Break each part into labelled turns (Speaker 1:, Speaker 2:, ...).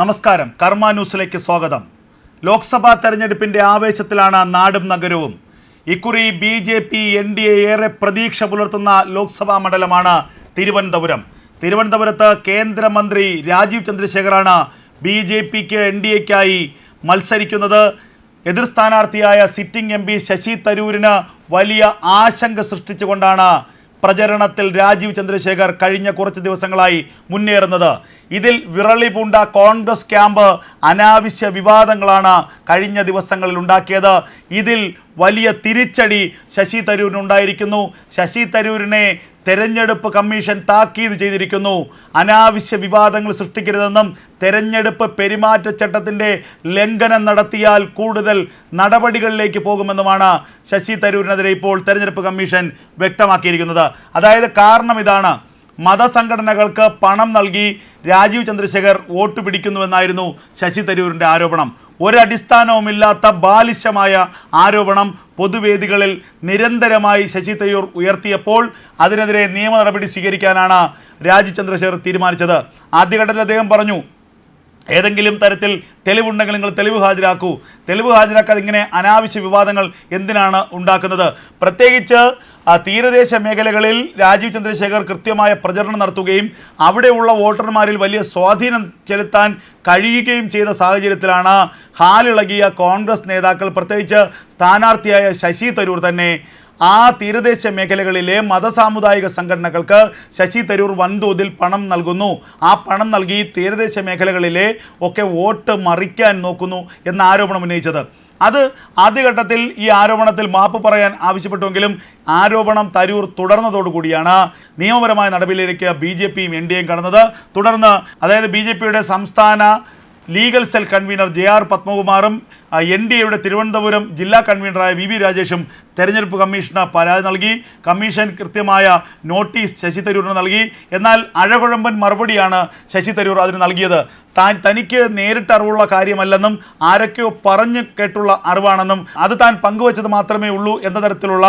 Speaker 1: നമസ്കാരം, കർമ്മ ന്യൂസിലേക്ക് സ്വാഗതം. ലോക്സഭാ തെരഞ്ഞെടുപ്പിന്റെ ആവേശത്തിലാണ് നാടും നഗരവും. ഇക്കുറി BJP NDA ഏറെ പ്രതീക്ഷ പുലർത്തുന്ന ലോക്സഭാ മണ്ഡലമാണ് തിരുവനന്തപുരം. തിരുവനന്തപുരത്ത് കേന്ദ്രമന്ത്രി രാജീവ് ചന്ദ്രശേഖറാണ് BJPക്ക് NDAയ്ക്കായി മത്സരിക്കുന്നത്. എതിർ സ്ഥാനാർത്ഥിയായ സിറ്റിംഗ് MP ശശി തരൂരിന് വലിയ ആശങ്ക സൃഷ്ടിച്ചുകൊണ്ടാണ് പ്രചരണത്തിൽ രാജീവ് ചന്ദ്രശേഖർ കഴിഞ്ഞ കുറച്ച് ദിവസങ്ങളായി മുന്നേറുന്നത്. ഇതിൽ വിറളി പൂണ്ട കോൺഗ്രസ് ക്യാമ്പ് അനാവശ്യ വിവാദങ്ങളാണ് കഴിഞ്ഞ ദിവസങ്ങളിൽ ഉണ്ടാക്കിയത്. ഇതിൽ വലിയ തിരിച്ചടി ശശി തരൂരിനുണ്ടായിരിക്കുന്നു. ശശി തരൂരിനെ തെരഞ്ഞെടുപ്പ് കമ്മീഷൻ താക്കീത് ചെയ്തിരിക്കുന്നു. അനാവശ്യ വിവാദങ്ങൾ സൃഷ്ടിക്കരുതെന്നും തെരഞ്ഞെടുപ്പ് പെരുമാറ്റച്ചട്ടത്തിൻ്റെ ലംഘനം നടത്തിയാൽ കൂടുതൽ നടപടികളിലേക്ക് പോകുമെന്നുമാണ് ശശി തരൂരിനെതിരെ ഇപ്പോൾ തെരഞ്ഞെടുപ്പ് കമ്മീഷൻ വ്യക്തമാക്കിയിരിക്കുന്നത്. അതായത് കാരണം ഇതാണ്: മതസംഘടനകൾക്ക് പണം നൽകി രാജീവ് ചന്ദ്രശേഖർ വോട്ട് പിടിക്കുന്നുവെന്നായിരുന്നു ശശി തരൂരിൻ്റെ ആരോപണം. ഒരടിസ്ഥാനവുമില്ലാത്ത ബാലിശമായ ആരോപണം പൊതുവേദികളിൽ നിരന്തരമായി ശശി തരൂർ ഉയർത്തിയപ്പോൾ അതിനെതിരെ നിയമ നടപടി സ്വീകരിക്കാനാണ് രാജീവ് ചന്ദ്രശേഖർ തീരുമാനിച്ചത്. ആദ്യഘട്ടത്തിൽ അദ്ദേഹം പറഞ്ഞു, ഏതെങ്കിലും തരത്തിൽ തെളിവുണ്ടെങ്കിൽ നിങ്ങൾ തെളിവ് ഹാജരാക്കൂ. തെളിവ് ഹാജരാക്കാതെ ഇങ്ങനെ അനാവശ്യ വിവാദങ്ങൾ എന്തിനാണ് ഉണ്ടാക്കുന്നത്? പ്രത്യേകിച്ച് തീരദേശ മേഖലകളിൽ രാജീവ് ചന്ദ്രശേഖർ കൃത്യമായ പ്രചരണം നടത്തുകയും അവിടെയുള്ള വോട്ടർമാരിൽ വലിയ സ്വാധീനം ചെലുത്താൻ കഴിയുകയും ചെയ്ത സാഹചര്യത്തിലാണ് ഹാലിളകിയ കോൺഗ്രസ് നേതാക്കൾ, പ്രത്യേകിച്ച് സ്ഥാനാർത്ഥിയായ ശശി തരൂർ തന്നെ ആ തീരദേശ മേഖലകളിലെ മതസാമുദായിക സംഘടനകൾക്ക് ശശി തരൂർ വൻതോതിൽ പണം നൽകുന്നു. ആ പണം നൽകി തീരദേശ മേഖലകളിലെ ഒക്കെ വോട്ട് മറിക്കാൻ നോക്കുന്നു എന്ന ആരോപണം ഉന്നയിച്ചത്. അത് ആദ്യഘട്ടത്തിൽ ഈ ആരോപണത്തിൽ മാപ്പ് പറയാൻ ആവശ്യപ്പെട്ടുവെങ്കിലും ആരോപണം തരൂർ തുടർന്നതോടുകൂടിയാണ് നിയമപരമായ നടപടിയിലേക്ക് BJPയും NDAയും കടന്നത്. തുടർന്ന് അതായത് BJPയുടെ സംസ്ഥാന ലീഗൽ സെൽ കൺവീനർ JR പത്മകുമാറും NDAയുടെ തിരുവനന്തപുരം ജില്ലാ കൺവീനറായ VV രാജേഷും തെരഞ്ഞെടുപ്പ് കമ്മീഷന് പരാതി നൽകി. കമ്മീഷൻ കൃത്യമായ നോട്ടീസ് ശശി തരൂരിന് നൽകി. എന്നാൽ അഴകുഴമ്പൻ മറുപടിയാണ് ശശി തരൂർ അതിന് നൽകിയത്. തനിക്ക് നേരിട്ട് അറിവുള്ള കാര്യമല്ലെന്നും ആരൊക്കെയോ പറഞ്ഞു കേട്ടുള്ള അറിവാണെന്നും അത് താൻ പങ്കുവച്ചത് മാത്രമേ ഉള്ളൂ എന്ന തരത്തിലുള്ള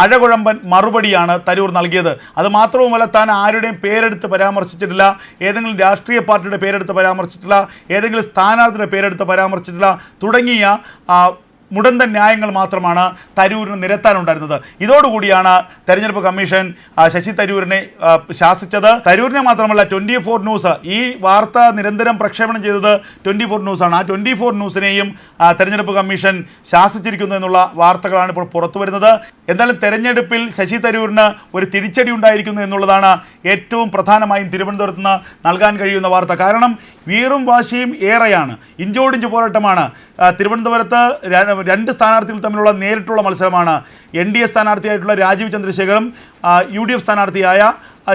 Speaker 1: അഴകുഴമ്പൻ മറുപടിയാണ് തരൂർ നൽകിയത്. അത് മാത്രവുമല്ല, താൻ ആരുടെയും പേരെടുത്ത് പരാമർശിച്ചിട്ടില്ല, ഏതെങ്കിലും രാഷ്ട്രീയ പാർട്ടിയുടെ പേരെടുത്ത് പരാമർശിച്ചിട്ടില്ല, ഏതെങ്കിലും സ്ഥാനാർത്ഥിയുടെ പേരെടുത്ത് പരാമർശിച്ചിട്ടില്ല തുടങ്ങിയ മുടന്തൻ ന്യായങ്ങൾ മാത്രമാണ് തരൂരിന് നിരത്താനുണ്ടായിരുന്നത്. ഇതോടുകൂടിയാണ് തെരഞ്ഞെടുപ്പ് കമ്മീഷൻ ശശി തരൂരിനെ ശാസിച്ചത്. തരൂരിനെ മാത്രമല്ല, 24 ന്യൂസ് ഈ വാർത്ത നിരന്തരം പ്രക്ഷേപണം ചെയ്തത് 24 ന്യൂസാണ്. ആ 24 ന്യൂസിനെയും തെരഞ്ഞെടുപ്പ് കമ്മീഷൻ ശാസിച്ചിരിക്കുന്നു എന്നുള്ള വാർത്തകളാണ് ഇപ്പോൾ പുറത്തു വരുന്നത്. എന്തായാലും തെരഞ്ഞെടുപ്പിൽ ശശി തരൂരിന് ഒരു തിരിച്ചടി ഉണ്ടായിരിക്കുന്നു എന്നുള്ളതാണ് ഏറ്റവും പ്രധാനമായും തിരുവനന്തപുരത്ത് നിന്ന് നൽകാൻ കഴിയുന്ന വാർത്ത. കാരണം വീറും വാശിയും ഏറെയാണ്, ഇഞ്ചോടിഞ്ച് പോരാട്ടമാണ്. തിരുവനന്തപുരത്ത് രണ്ട് സ്ഥാനാർത്ഥികൾ തമ്മിലുള്ള നേരിട്ടുള്ള മത്സരമാണ്. NDA സ്ഥാനാർത്ഥിയായിട്ടുള്ള രാജീവ് ചന്ദ്രശേഖറും UDF സ്ഥാനാർത്ഥിയായ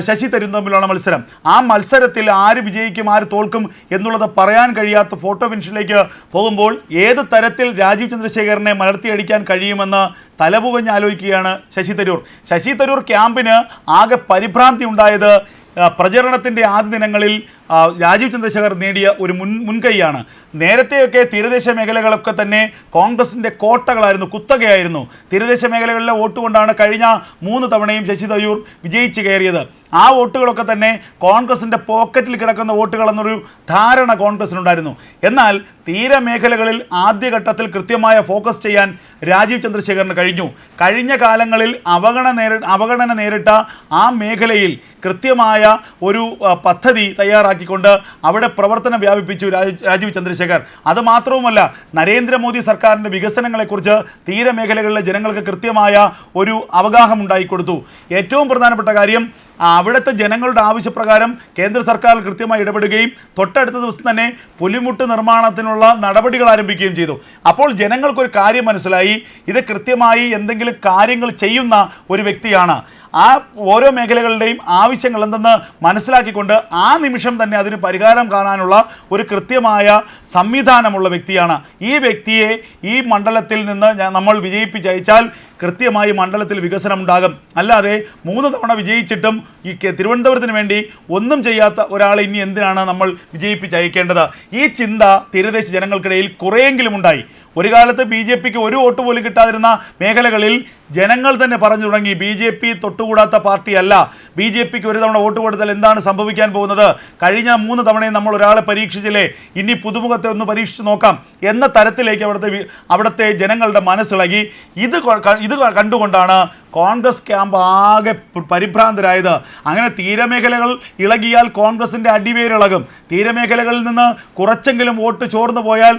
Speaker 1: ശശി തരൂരും തമ്മിലുള്ള മത്സരം. ആ മത്സരത്തിൽ ആര് വിജയിക്കും ആര് തോൽക്കും എന്നുള്ളത് പറയാൻ കഴിയാത്ത ഫോട്ടോ ഫിനിഷിലേക്ക് പോകുമ്പോൾ ഏത് തരത്തിൽ രാജീവ് ചന്ദ്രശേഖരനെ മലർത്തിയടിക്കാൻ കഴിയുമെന്ന് തലപുകഞ്ഞ് ആലോചിക്കുകയാണ് ശശി തരൂർ. ശശി തരൂർ ക്യാമ്പിന് ആകെ പരിഭ്രാന്തി ഉണ്ടായത് പ്രചരണത്തിൻ്റെ ആദ്യ ദിനങ്ങളിൽ രാജീവ് ചന്ദ്രശേഖർ നേടിയ ഒരു മുൻകൈയാണ്. നേരത്തെയൊക്കെ തീരദേശ മേഖലകളൊക്കെ തന്നെ കോൺഗ്രസിൻ്റെ കോട്ടകളായിരുന്നു, കുത്തകയായിരുന്നു. തീരദേശ മേഖലകളിലെ വോട്ട് കൊണ്ടാണ് കഴിഞ്ഞ 3 തവണയും ശശി തരൂർ വിജയിച്ച് കയറിയത്. ആ വോട്ടുകളൊക്കെ തന്നെ കോൺഗ്രസിൻ്റെ പോക്കറ്റിൽ കിടക്കുന്ന വോട്ടുകൾ എന്നൊരു ധാരണ കോൺഗ്രസിനുണ്ടായിരുന്നു. എന്നാൽ തീരമേഖലകളിൽ ആദ്യഘട്ടത്തിൽ കൃത്യമായ ഫോക്കസ് ചെയ്യാൻ രാജീവ് ചന്ദ്രശേഖറിന് കഴിഞ്ഞു. കഴിഞ്ഞ കാലങ്ങളിൽ അവഗണന നേരിട്ട ആ മേഖലയിൽ കൃത്യമായ ഒരു പദ്ധതി തയ്യാറാക്കിക്കൊണ്ട് അവിടെ പ്രവർത്തനം വ്യാപിപ്പിച്ചു രാജീവ് ചന്ദ്രശേഖർ. അതുമാത്രവുമല്ല, നരേന്ദ്രമോദി സർക്കാരിൻ്റെ വികസനങ്ങളെക്കുറിച്ച് തീരമേഖലകളിലെ ജനങ്ങൾക്ക് കൃത്യമായ ഒരു അവഗാഹം ഉണ്ടായിക്കൊടുത്തു. ഏറ്റവും പ്രധാനപ്പെട്ട കാര്യം, അവിടുത്തെ ജനങ്ങളുടെ ആവശ്യപ്രകാരം കേന്ദ്ര സർക്കാർ കൃത്യമായി ഇടപെടുകയും തൊട്ടടുത്ത ദിവസം തന്നെ പുലിമുട്ട് നിർമ്മാണത്തിനുള്ള നടപടികൾ ആരംഭിക്കുകയും ചെയ്തു. അപ്പോൾ ജനങ്ങൾക്കൊരു കാര്യം മനസ്സിലായി, ഇത് കൃത്യമായി എന്തെങ്കിലും കാര്യങ്ങൾ ചെയ്യുന്ന ഒരു വ്യക്തിയാണ്. ആ ഓരോ മേഖലകളുടെയും ആവശ്യങ്ങൾ എന്തെന്ന് മനസ്സിലാക്കിക്കൊണ്ട് ആ നിമിഷം തന്നെ അതിന് പരിഹാരം കാണാനുള്ള ഒരു കൃത്യമായ സംവിധാനമുള്ള വ്യക്തിയാണ്. ഈ വ്യക്തിയെ ഈ മണ്ഡലത്തിൽ നിന്ന് നമ്മൾ വിജയിപ്പിച്ചയച്ചാൽ കൃത്യമായി മണ്ഡലത്തിൽ വികസനം ഉണ്ടാകും. അല്ലാതെ 3 തവണ വിജയിച്ചിട്ടും ഈ തിരുവനന്തപുരത്തിന് വേണ്ടി ഒന്നും ചെയ്യാത്ത ഒരാളെ ഇനി എന്തിനാണ് നമ്മൾ വിജയിപ്പിച്ചയക്കേണ്ടത്? ഈ ചിന്ത തീരദേശ ജനങ്ങൾക്കിടയിൽ കുറേയെങ്കിലും ഉണ്ടായി. ഒരു കാലത്ത് BJPക്ക് ഒരു വോട്ട് പോലും കിട്ടാതിരുന്ന മേഖലകളിൽ ജനങ്ങൾ തന്നെ പറഞ്ഞു തുടങ്ങി, BJP തൊട്ടുകൂടാത്ത പാർട്ടിയല്ല, BJPക്ക് ഒരു തവണ വോട്ട് കൊടുത്താൽ എന്താണ് സംഭവിക്കാൻ പോകുന്നത്? കഴിഞ്ഞ 3 തവണയും നമ്മൾ ഒരാളെ പരീക്ഷിച്ചില്ലേ, ഇനി പുതുമുഖത്തെ ഒന്ന് പരീക്ഷിച്ച് നോക്കാം എന്ന തരത്തിലേക്ക് അവിടുത്തെ ജനങ്ങളുടെ മനസ്സിളകി. ഇത് കണ്ടുകൊണ്ടാണ് കോൺഗ്രസ് ക്യാമ്പ് ആകെ പരിഭ്രാന്തരായത്. അങ്ങനെ തീരമേഖലകൾ ഇളകിയാൽ കോൺഗ്രസിൻ്റെ അടിവേരിളകും. തീരമേഖലകളിൽ നിന്ന് കുറച്ചെങ്കിലും വോട്ട് ചോർന്നു പോയാൽ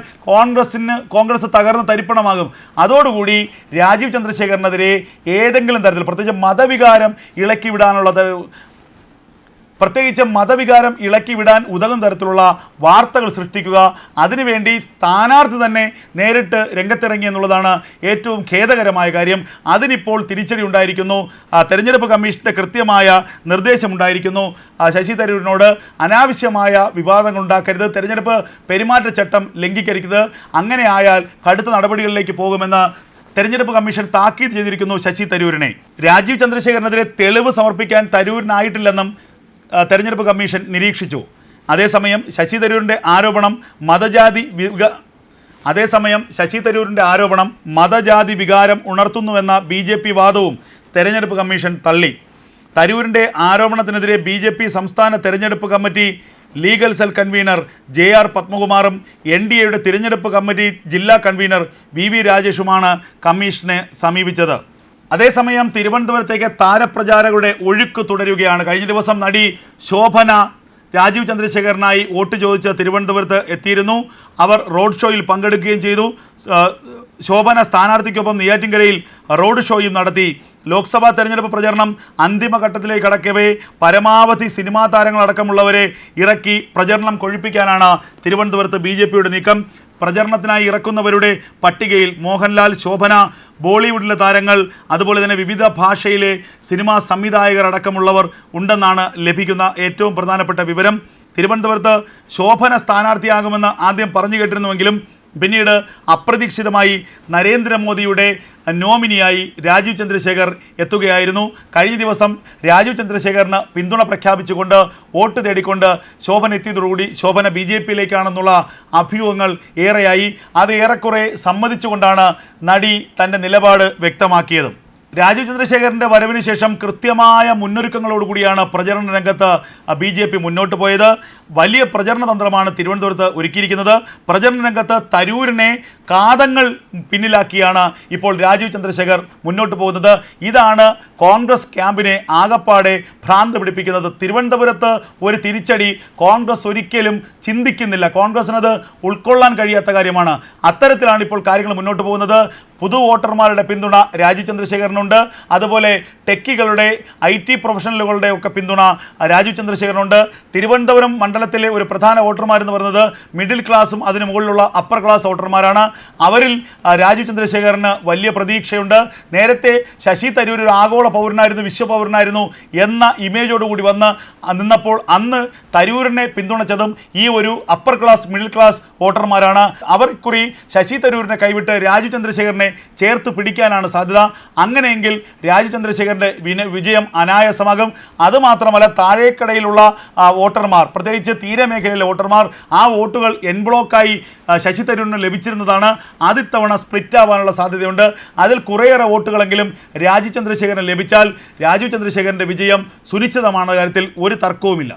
Speaker 1: കോൺഗ്രസ് തകർന്ന് തരിപ്പണമാകും. അതോടുകൂടി രാജീവ് ചന്ദ്രശേഖരനെതിരെ ഏതെങ്കിലും തരത്തിൽ പ്രത്യേകിച്ച് മതവികാരം ഇളക്കിവിടാൻ ഉതകുന്ന തരത്തിലുള്ള വാർത്തകൾ സൃഷ്ടിക്കുക, അതിനുവേണ്ടി സ്ഥാനാർത്ഥി തന്നെ നേരിട്ട് രംഗത്തിറങ്ങി എന്നുള്ളതാണ് ഏറ്റവും ഖേദകരമായ കാര്യം. അതിനിപ്പോൾ തിരിച്ചടി ഉണ്ടായിരിക്കുന്നു. തെരഞ്ഞെടുപ്പ് കമ്മീഷൻ്റെ കൃത്യമായ നിർദ്ദേശമുണ്ടായിരിക്കുന്നു. ശശി തരൂരിനോട് അനാവശ്യമായ വിവാദങ്ങൾ ഉണ്ടാക്കരുത്, തെരഞ്ഞെടുപ്പ് പെരുമാറ്റച്ചട്ടം ലംഘിക്കരുത്, അങ്ങനെ ആയാൽ കടുത്ത നടപടികളിലേക്ക് പോകുമെന്ന് തെരഞ്ഞെടുപ്പ് കമ്മീഷൻ താക്കീത് ചെയ്തിരിക്കുന്നു ശശി തരൂരിനെ. രാജീവ് ചന്ദ്രശേഖരനെതിരെ തെളിവ് സമർപ്പിക്കാൻ തരൂരിനായിട്ടില്ലെന്നും തെരഞ്ഞെടുപ്പ് കമ്മീഷൻ നിരീക്ഷിച്ചു. അതേസമയം ശശി തരൂരിൻ്റെ ആരോപണം മതജാതി വികാരം ഉണർത്തുന്നുവെന്ന BJP വാദവും തെരഞ്ഞെടുപ്പ് കമ്മീഷൻ തള്ളി. തരൂരിൻ്റെ ആരോപണത്തിനെതിരെ BJP സംസ്ഥാന തെരഞ്ഞെടുപ്പ് committee legal cell convener JR പത്മകുമാറും NDAയുടെ തിരഞ്ഞെടുപ്പ് കമ്മിറ്റി ജില്ലാ കൺവീനർ VV രാജേഷുമാണ് കമ്മീഷനെ സമീപിച്ചത്. അതേസമയം തിരുവനന്തപുരത്തേക്ക് താരപ്രചാരകരുടെ ഒഴുക്ക് തുടരുകയാണ്. കഴിഞ്ഞ ദിവസം നടി ശോഭന രാജീവ് ചന്ദ്രശേഖരനായി വോട്ട് ചോദിച്ച് തിരുവനന്തപുരത്ത് എത്തിയിരുന്നു. അവർ റോഡ് ഷോയിൽ പങ്കെടുക്കുകയും ചെയ്തു. ശോഭന സ്ഥാനാർത്ഥിക്കൊപ്പം നെയ്യാറ്റിൻകരയിൽ റോഡ് ഷോയും നടത്തി. ലോക്സഭാ തെരഞ്ഞെടുപ്പ് പ്രചരണം അന്തിമഘട്ടത്തിലേക്ക് കടക്കവേ പരമാവധി സിനിമാ താരങ്ങളടക്കമുള്ളവരെ ഇറക്കി പ്രചരണം കൊഴുപ്പിക്കാനാണ് തിരുവനന്തപുരത്ത് BJPയുടെ നീക്കം. പ്രചരണത്തിനായി ഇറക്കുന്നവരുടെ പട്ടികയിൽ മോഹൻലാൽ, ശോഭന, ബോളിവുഡിലെ താരങ്ങൾ, അതുപോലെ തന്നെ വിവിധ ഭാഷയിലെ സിനിമാ സംവിധായകർ അടക്കമുള്ളവർ ഉണ്ടെന്നാണ് ലഭിക്കുന്ന ഏറ്റവും പ്രധാനപ്പെട്ട വിവരം. തിരുവനന്തപുരത്ത് ശോഭന സ്ഥാനാർത്ഥിയാകുമെന്ന് ആദ്യം പറഞ്ഞു കേട്ടിരുന്നുവെങ്കിലും പിന്നീട് അപ്രതീക്ഷിതമായി നരേന്ദ്രമോദിയുടെ നോമിനിയായി രാജീവ് ചന്ദ്രശേഖർ എത്തുകയായിരുന്നു. കഴിഞ്ഞ ദിവസം രാജീവ് ചന്ദ്രശേഖറിന് പിന്തുണ പ്രഖ്യാപിച്ചുകൊണ്ട് വോട്ട് തേടിക്കൊണ്ട് ശോഭന എത്തിയതോടുകൂടി ശോഭന BJPയിലേക്കാണെന്നുള്ള അഭ്യൂഹങ്ങൾ ഏറെയായി. അത് ഏറെക്കുറെ സമ്മതിച്ചുകൊണ്ടാണ് നടി തൻ്റെ നിലപാട് വ്യക്തമാക്കിയത്. രാജീവ് ചന്ദ്രശേഖരൻ്റെ വരവിന് ശേഷം കൃത്യമായ മുന്നൊരുക്കങ്ങളോടുകൂടിയാണ് പ്രചരണ രംഗത്ത് BJP മുന്നോട്ട് പോയത്. വലിയ പ്രചരണ തന്ത്രമാണ് തിരുവനന്തപുരത്ത് ഒരുക്കിയിരിക്കുന്നത്. പ്രചരണ രംഗത്ത് തരൂരിനെ കാതങ്ങൾ പിന്നിലാക്കിയാണ് ഇപ്പോൾ രാജീവ് ചന്ദ്രശേഖർ മുന്നോട്ട് പോകുന്നത്. ഇതാണ് കോൺഗ്രസ് ക്യാമ്പിനെ ആകപ്പാടെ ഭ്രാന്ത് പിടിപ്പിക്കുന്നത്. തിരുവനന്തപുരത്ത് ഒരു തിരിച്ചടി കോൺഗ്രസ് ഒരിക്കലും ചിന്തിക്കുന്നില്ല. കോൺഗ്രസിനത് ഉൾക്കൊള്ളാൻ കഴിയാത്ത കാര്യമാണ്. അത്തരത്തിലാണ് ഇപ്പോൾ കാര്യങ്ങൾ മുന്നോട്ട് പോകുന്നത്. പുതു വോട്ടർമാരുടെ പിന്തുണ രാജീവ് ചന്ദ്രശേഖരനുണ്ട്. അതുപോലെ ടെക്കികളുടെ IT പ്രൊഫഷണലുകളുടെ ഒക്കെ പിന്തുണ രാജീവ് ചന്ദ്രശേഖരനുണ്ട്. തിരുവനന്തപുരം മണ്ഡലത്തിലെ ഒരു പ്രധാന വോട്ടർമാരെന്ന് പറയുന്നത് മിഡിൽ ക്ലാസും അതിന് മുകളിലുള്ള അപ്പർ ക്ലാസ് വോട്ടർമാരാണ്. അവരിൽ രാജീവ് ചന്ദ്രശേഖരന് വലിയ പ്രതീക്ഷയുണ്ട്. നേരത്തെ ശശി തരൂർ ഒരു ആഗോള പൗരനായിരുന്നു, വിശ്വപൗരനായിരുന്നു എന്ന ഇമേജോടുകൂടി നിന്നപ്പോൾ അന്ന് തരൂരിനെ പിന്തുണച്ചതും ഈ ഒരു അപ്പർ ക്ലാസ് മിഡിൽ ക്ലാസ് വോട്ടർമാരാണ്. അവർ ഇക്കുറി ശശി തരൂരിനെ കൈവിട്ട് രാജീവ് ചന്ദ്രശേഖരനെ ചേർത്ത് പിടിക്കാനാണ് സാധ്യത. അങ്ങനെയെങ്കിൽ രാജീവ് ചന്ദ്രശേഖരൻ്റെ വിജയം അനായാസമാകും. അതുമാത്രമല്ല, താഴേക്കടയിലുള്ള വോട്ടർമാർ, പ്രത്യേകിച്ച് തീരമേഖലയിലെ വോട്ടർമാർ, ആ വോട്ടുകൾ എൻ ബ്ലോക്കായി ശശി തരൂരിന് ലഭിച്ചിരുന്നതാണ്. അതിത്തവണ സ്പ്ലിറ്റ് ആവാനുള്ള സാധ്യതയുണ്ട്. അതിൽ കുറേയേറെ വോട്ടുകളെങ്കിലും രാജീവ് ചന്ദ്രശേഖരന് ലഭിച്ചാൽ രാജീവ് ചന്ദ്രശേഖരൻ്റെ വിജയം സുനിശ്ചിതமான കാര്യത്തിൽ ഒരു തർക്കവുമില്ല.